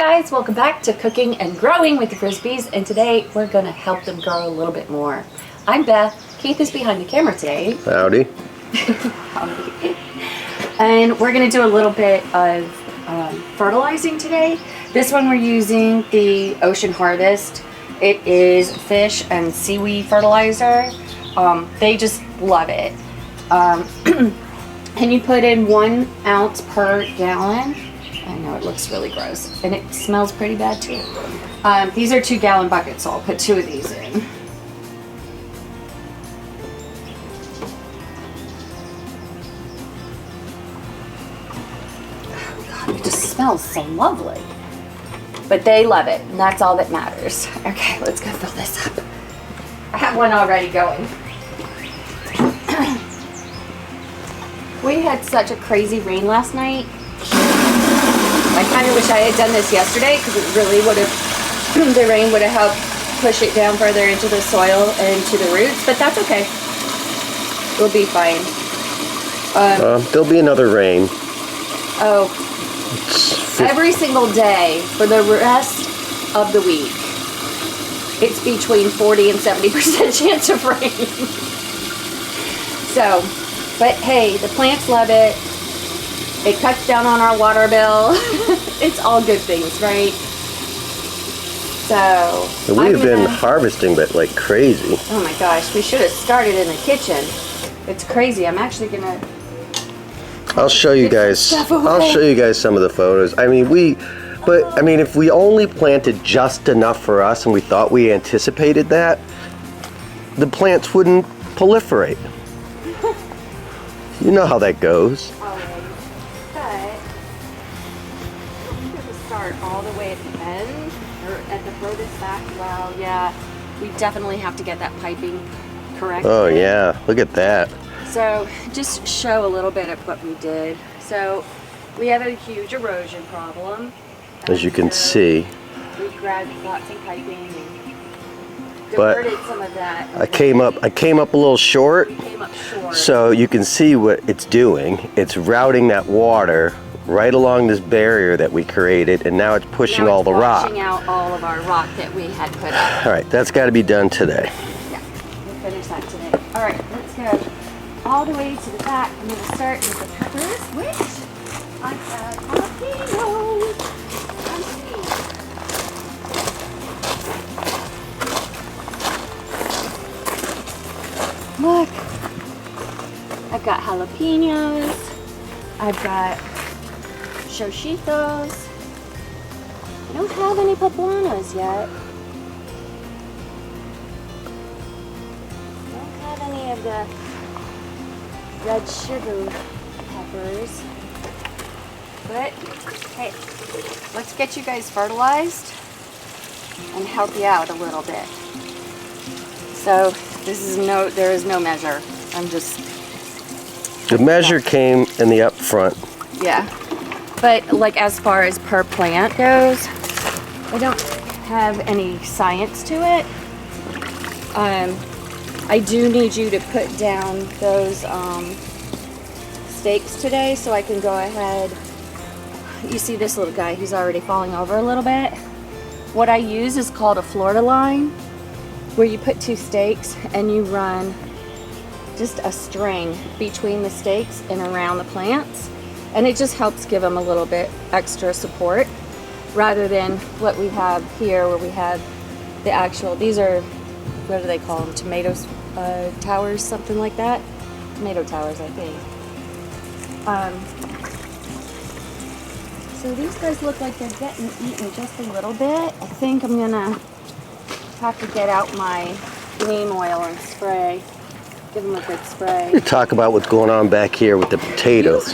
guys, welcome back to Cooking and Growing with the Frisbees, and today we're going to help them grow a little bit more. I'm Beth. Keith is behind the camera today. Howdy. Howdy. And we're going to do a little bit of fertilizing today. This one we're using the Ocean Harvest. It is fish and seaweed fertilizer. They just love it. And you put in 1 ounce per gallon. I know it looks really gross, and it smells pretty bad too. These are 2-gallon buckets, so I'll put 2 of these in. Oh God, it just smells so lovely. But they love it, and that's all that matters. Okay, let's go fill this up. I have one already going. We had such a crazy rain last night. I kind of wish I had done this yesterday because it really would have, the rain would have helped push it down further into the soil and to the roots, but that's okay. We'll be fine. There'll be another rain. Oh, every single day for the rest of the week, it's between 40 and 70% chance of rain. So, but hey, the plants love it. It cuts down on our water bill. It's all good things, right? So We have been harvesting but like crazy. Oh my gosh, we should have started in the kitchen. It's crazy. I'm actually gonna. I'll show you guys. I'll show you guys some of the photos. I mean, if we only planted just enough for us and we thought we anticipated that, the plants wouldn't proliferate. You know how that goes. Start all the way at the end or at the furthest back. Well, yeah, we definitely have to get that piping correct. Oh yeah, look at that. So just show a little bit of what we did. So we have a huge erosion problem, as you can see. We got some piping and diverted some of that. I came up a little short. We came up short. So you can see what it's doing. It's routing that water right along this barrier that we created, and now it's pushing all the rock. Washing out all of our rock that we had put up. All right, that's got to be done today. Yeah, we'll finish that today. All right, let's go all the way to the back. I'm going to start with the peppers, which I have jalapenos. Look, I've got jalapenos. I've got Shoshitos. I don't have any poblanos yet. I don't have any of the red sugar peppers. But hey, let's get you guys fertilized and help you out a little bit. So there is no measure. I'm just. The measure came in the up front. Yeah. But like as far as per plant goes, I don't have any science to it. I do need you to put down those stakes today so I can go ahead. You see this little guy, he's already falling over a little bit. What I use is called a Florida line, where you put 2 stakes and you run just a string between the stakes and around the plants. And it just helps give them a little bit extra support rather than what we have here where we have the actual, these are, what do they call them? Tomatoes, towers, something like that. Tomato towers, I think. So these guys look like they're getting eaten just a little bit. I think I'm gonna have to get out my neem oil and spray. Give them a good spray. You talk about what's going on back here with the potatoes.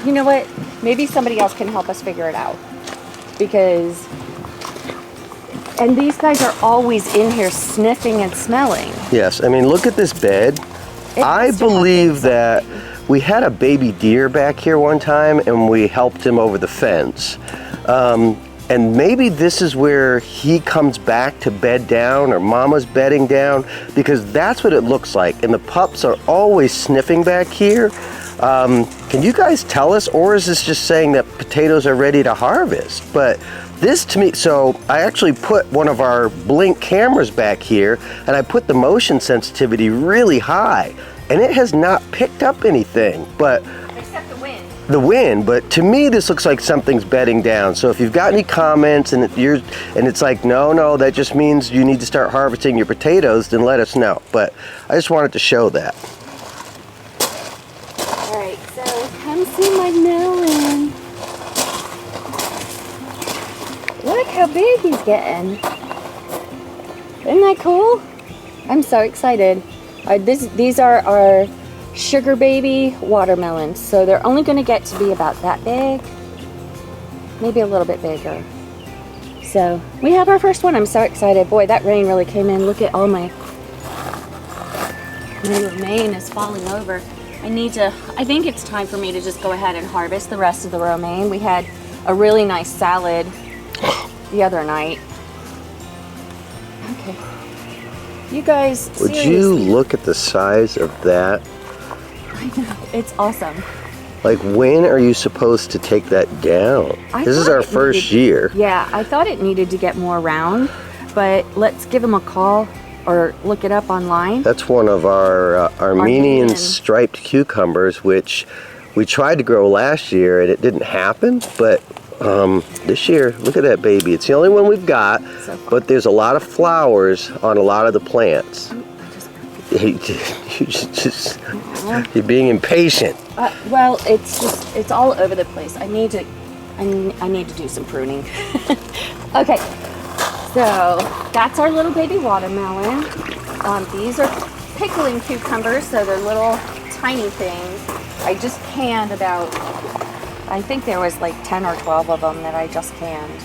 You know what? Maybe somebody else can help us figure it out. Because, and these guys are always in here sniffing and smelling. Yes, I mean, look at this bed. I believe that we had a baby deer back here one time and we helped him over the fence. And maybe this is where he comes back to bed down, or mama's bedding down, because that's what it looks like. And the pups are always sniffing back here. Can you guys tell us, or is this just saying that potatoes are ready to harvest? But This to me, so I actually put one of our Blink cameras back here, and I put the motion sensitivity really high, and it has not picked up anything, but Except the wind. the wind. But to me, this looks like something's bedding down. So if you've got any comments and it's like, no, that just means you need to start harvesting your potatoes, then let us know. But I just wanted to show that. All right, so come see my melon. Look how big he's getting. Isn't that cool? I'm so excited. These are our sugar baby watermelons. So they're only going to get to be about that big. Maybe a little bit bigger. So we have our first one. I'm so excited. Boy, that rain really came in. Look at all my romaine is falling over. I think it's time for me to just go ahead and harvest the rest of the romaine. We had a really nice salad the other night. Okay. You guys, Would seriously. you look at the size of that? I know, it's awesome. Like, when are you supposed to take that down? This is our first year. Yeah, I thought it needed to get more round, but let's give them a call or look it up online. That's one of our Armenian striped cucumbers, which we tried to grow last year and it didn't happen, but this year, look at that baby. It's the only one we've got, but there's a lot of flowers on a lot of the plants. You're being impatient. Well, it's all over the place. I need to do some pruning. Okay, so that's our little baby watermelon. These are pickling cucumbers, so they're little tiny things. I just canned about, I think there was like 10 or 12 of them that I just canned.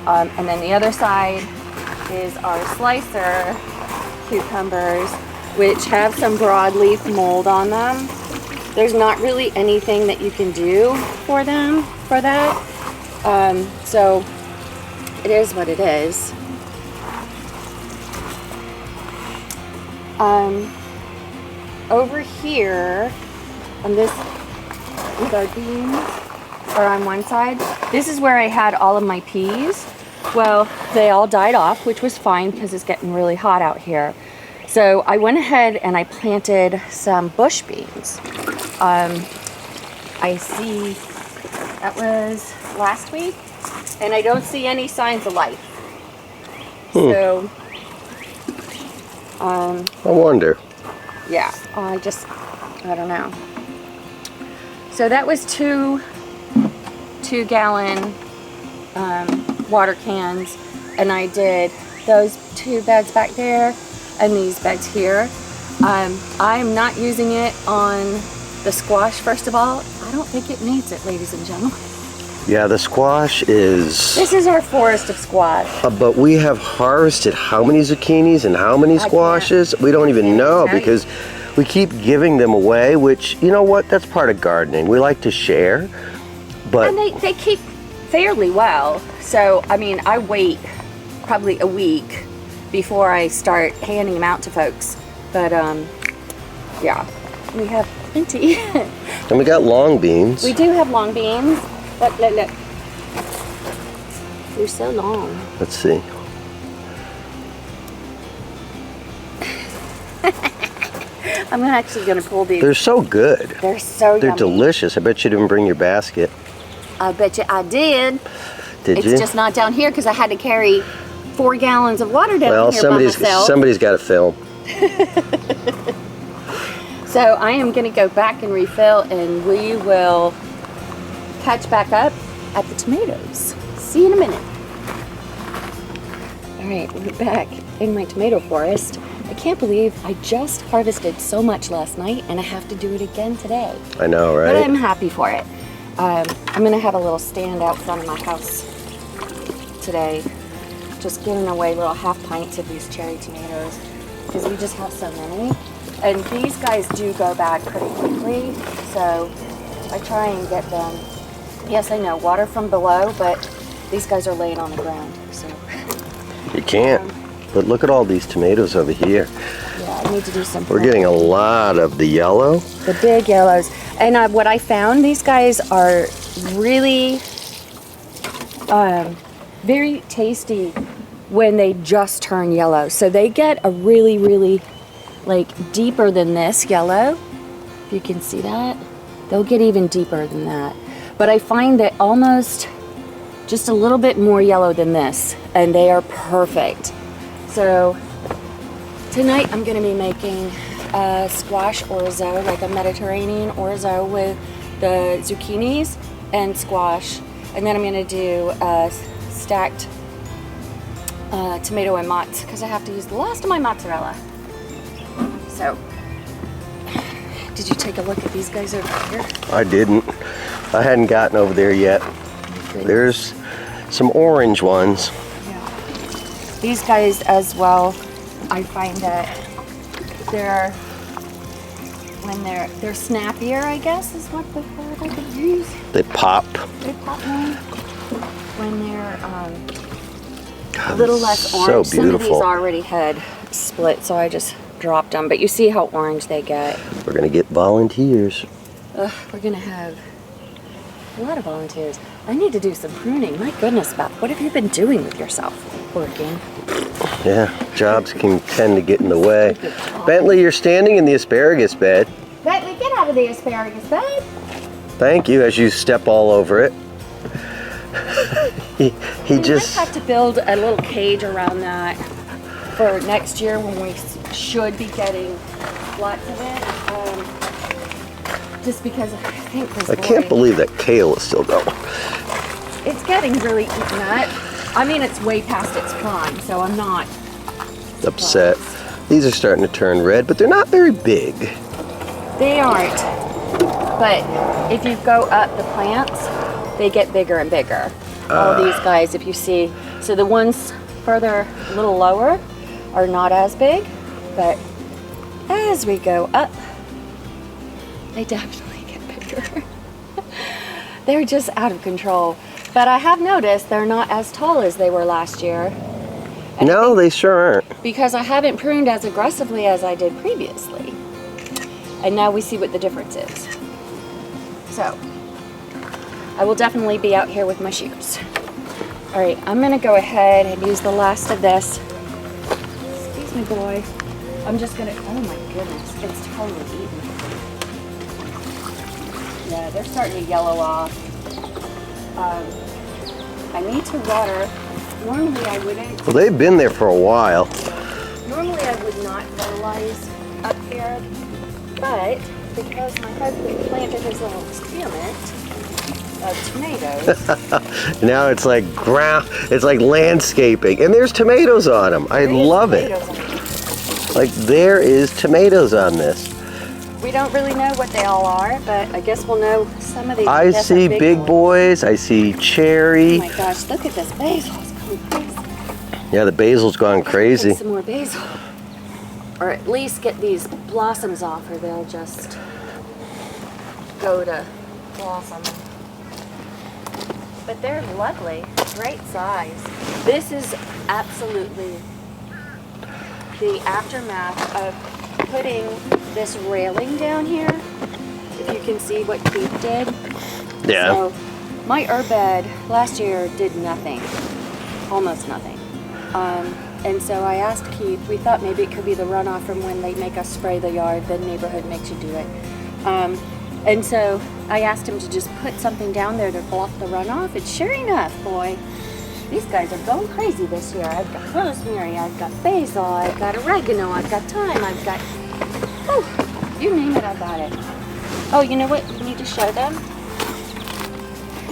And then the other side is our slicer cucumbers, which have some broadleaf mold on them. There's not really anything that you can do for them for that. So it is what it is. Over here on this, with our beans, or on one side, this is where I had all of my peas. Well, they all died off, which was fine because it's getting really hot out here. So I went ahead and I planted some bush beans. I see that was last week, and I don't see any signs of life. So, I wonder. yeah, I don't know. So that was two 2-gallon water cans, and I did those 2 beds back there and these beds here. I'm not using it on the squash, first of all. I don't think it needs it, ladies and gentlemen. Yeah, the squash is... This is our forest of squash. but we have harvested how many zucchinis and how many squashes? We don't even know because we keep giving them away, which, you know what, that's part of gardening. We like to share, but... And they keep fairly well. So, I mean, I wait probably a week before I start handing them out to folks. But, yeah, we have plenty. And we got long beans. We do have long beans. Look. They're so long. Let's see. I'm actually going to pull these. They're so good. They're so yummy. They're delicious. I bet you didn't bring your basket. I bet you I did. Did you? It's just not down here because I had to carry 4 gallons of water down here by myself. Somebody's got to film. So I am going to go back and refill, and we will catch back up at the tomatoes. See you in a minute. All right, we're back in my tomato forest. I can't believe I just harvested so much last night, and I have to do it again today. I know, right? But I'm happy for it. I'm going to have a little stand out front of my house today, just giving away little half pints of these cherry tomatoes because we just have so many. And these guys do go bad pretty quickly, so I try and get them. Yes, I know, water from below, but these guys are laying on the ground, so. You can't. But look at all these tomatoes over here. Yeah, I need to do some. We're getting a lot of the yellow. The big yellows. And what I found, these guys are really very tasty when they just turn yellow. So they get a really, really like deeper than this yellow. If you can see that, they'll get even deeper than that. But I find that almost just a little bit more yellow than this, and they are perfect. So tonight I'm gonna be making a squash orzo, like a Mediterranean orzo with the zucchinis and squash. And then I'm gonna do a stacked tomato and mozz, because I have to use the last of my mozzarella. So, did you take a look at these guys over here? I didn't. I hadn't gotten over there yet. There's some orange ones. Yeah. These guys as well, I find that when they're snappier, I guess is what the word I could use. They pop. They pop more when they're a little less orange. So Some of these beautiful. already had split, so I just dropped them. But you see how orange they get. We're gonna get volunteers. We're gonna have a lot of volunteers. I need to do some pruning. My goodness, Beth, what have you been doing with yourself? Working. Yeah, jobs can tend to get in the way. Bentley, you're standing in the asparagus bed. Bentley, get out of the asparagus bed. Thank you, as you step all over it. he We just... might have to build a little cage around that for next year when we should be getting lots of it. Just because I think this I can't believe that kale is still going. it's getting really eaten up. I mean, it's way past its prime, so I'm not Upset. These are starting to turn red, but they're not very big. They aren't. But if you go up the plants, they get bigger and bigger. All these guys, if you see, so the ones further, a little lower, are not as big, but as we go up, they definitely get bigger. They're just out of control. But I have noticed they're not as tall as they were last year. And No, they sure aren't. because I haven't pruned as aggressively as I did previously. And now we see what the difference is. So, I will definitely be out here with my shears. All right, I'm gonna go ahead and use the last of this. Excuse me, boy. I'm just gonna, oh my goodness, it's totally eaten. Yeah, they're starting to yellow off. I need to water. Normally I wouldn't. Well, they've been there for a while. Normally I would not fertilize up here, but because my husband planted his little experiment of tomatoes. Now it's like it's like landscaping, and there's tomatoes on them. I love it. Like there is tomatoes on this. We don't really know what they all are, but I guess we'll know some of these. I see are big boys. I see cherry. Oh my gosh, look at this basil. It's going crazy. Yeah, the basil's gone crazy. Take some more basil. Or at least get these blossoms off, or they'll just go to blossom. But they're lovely, great size. This is absolutely the aftermath of putting this railing down here. If you can see what Keith did. Yeah. So my herb bed last year did nothing, almost nothing. And so I asked Keith, we thought maybe it could be the runoff from when they make us spray the yard, the neighborhood makes you do it. And so I asked him to just put something down there to block the runoff, and sure enough, boy, these guys are going crazy this year. I've got rosemary, I've got basil, I've got oregano, I've got thyme, I've got, oh, you name it, I've got it. Oh, you know what, we need to show them?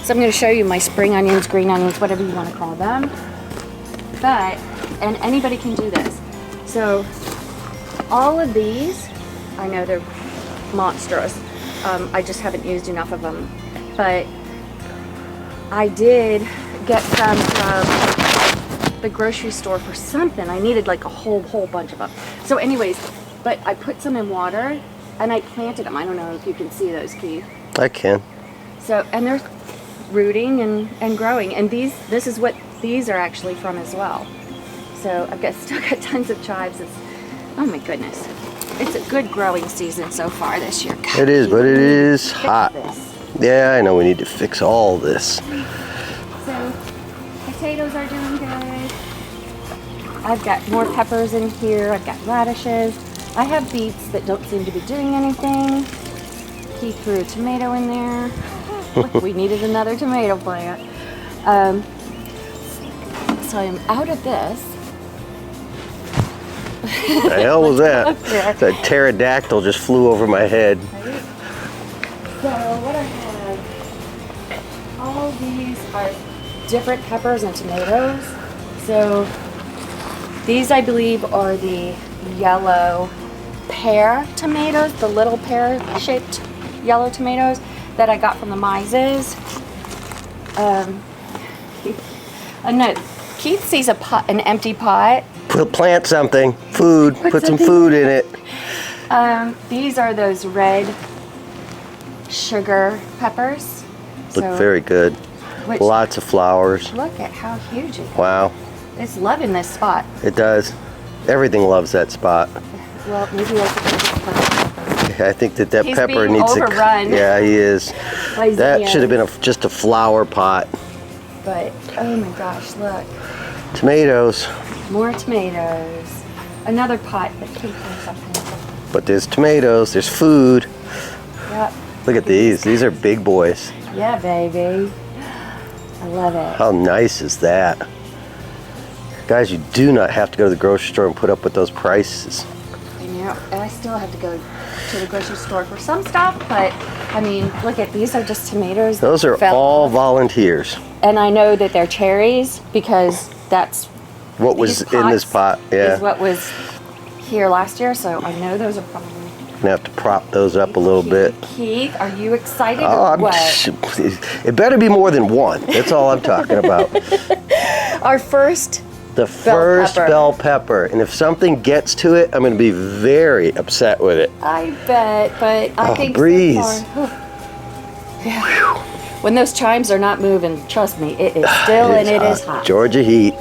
So I'm going to show you my spring onions, green onions, whatever you want to call them. But, and anybody can do this. So, all of these, I know they're monstrous. I just haven't used enough of them. But I did get some from the grocery store for something. I needed like a whole bunch of them. So anyways, but I put some in water and I planted them. I don't know if you can see those, Keith. I can. So, and they're rooting and growing. And this is what these are actually from as well. So I've still got tons of chives. Oh my goodness. It's a good growing season so far this year. God, It is, but it is fix hot. this. Yeah, I know we need to fix all this. So potatoes are I've got more peppers in here. I've got radishes. I have beets that don't seem to be doing anything. He threw a tomato in there. Look, we needed another tomato plant. So I'm out of this. The hell was that? That pterodactyl just flew over my head. Right? So what I have, all these are different peppers and tomatoes. So these I believe are the yellow pear tomatoes, the little pear-shaped yellow tomatoes that I got from the Mises. No, Keith sees an empty pot. Plant something, food, put some food in it. These are those red sugar peppers. Look very good. Lots of flowers. Look at how huge it is. Wow. It's loving this spot. It does. Everything loves that spot. Well, maybe I could I think that He's pepper being needs overrun. to. Yeah, he is. by That zinnias. should have been just a flower pot. But, oh my gosh, look. Tomatoes. More tomatoes. Another pot that came from something. But there's tomatoes, there's food. Yep. Look at these. These are big boys. Yeah, baby. I love it. How nice is that? Guys, you do not have to go to the grocery store and put up with those prices. I know. And I still have to go to the grocery store for some stuff, but I mean, look at these are just tomatoes. Those are all volunteers. And I know that they're cherries because that's What was in this pot? Yeah. Is what was here last year, so I know those are probably. Gonna have to prop those up a little bit. Keith, are you excited Oh, or what? It better be more than one. That's all I'm talking about. Our first The first pepper. bell pepper. And if something gets to it, I'm going to be very upset with it. I bet, but I think breeze. so far. Yeah. When those chimes are not moving, trust me, it is still and it is hot. Georgia heat.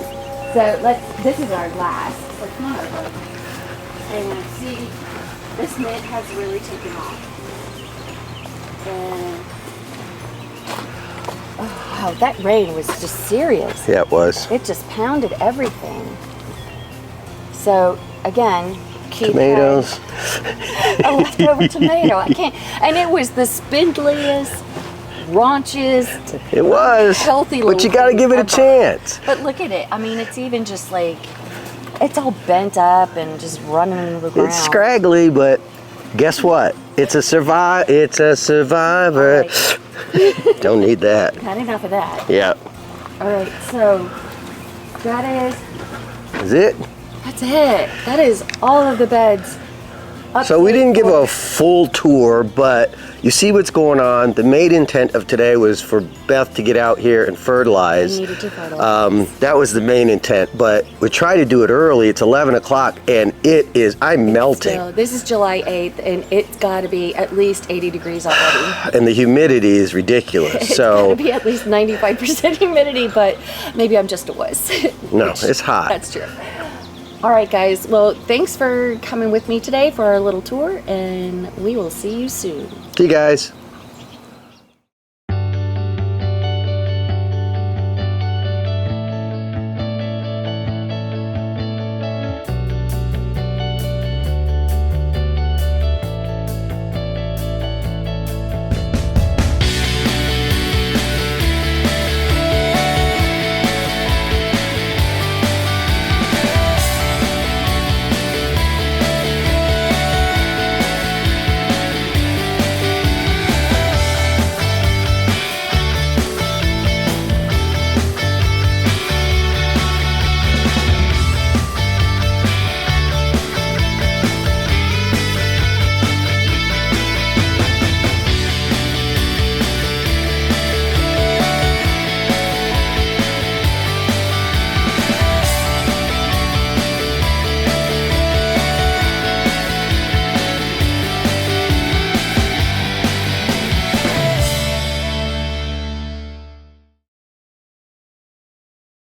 So this is our glass. So come on over. And see, this mint has really taken off. And oh, wow, that rain was just serious. Yeah, it was. It just pounded everything. So again, Keith Tomatoes. had a leftover tomato. I can't. And it was the spindliest, raunchiest, It was. healthy But you little got to thing give it a ever. chance. But look at it. I mean, it's even just like, it's all bent up and just running into the ground. It's scraggly, but guess what? It's a survivor. It's a survivor. Right. Don't need that. Not enough of that. Yeah. All right, so that Is it? that's it. That is all of the beds. So we didn't give a upstairs. full tour, but you see what's going on. The main intent of today was for Beth to get out here and fertilize. We needed to fertilize. That was the main intent, but we try to do it early. It's 11 o'clock and I'm melting. Still, this is July 8th, and it's got to be at least 80 degrees already. And the humidity is ridiculous. It's got So to be at least 95% humidity, but maybe I'm just a wuss. no, it's hot. That's true. All right, guys. Well, thanks for coming with me today for our little tour, and we will see you soon. See you guys.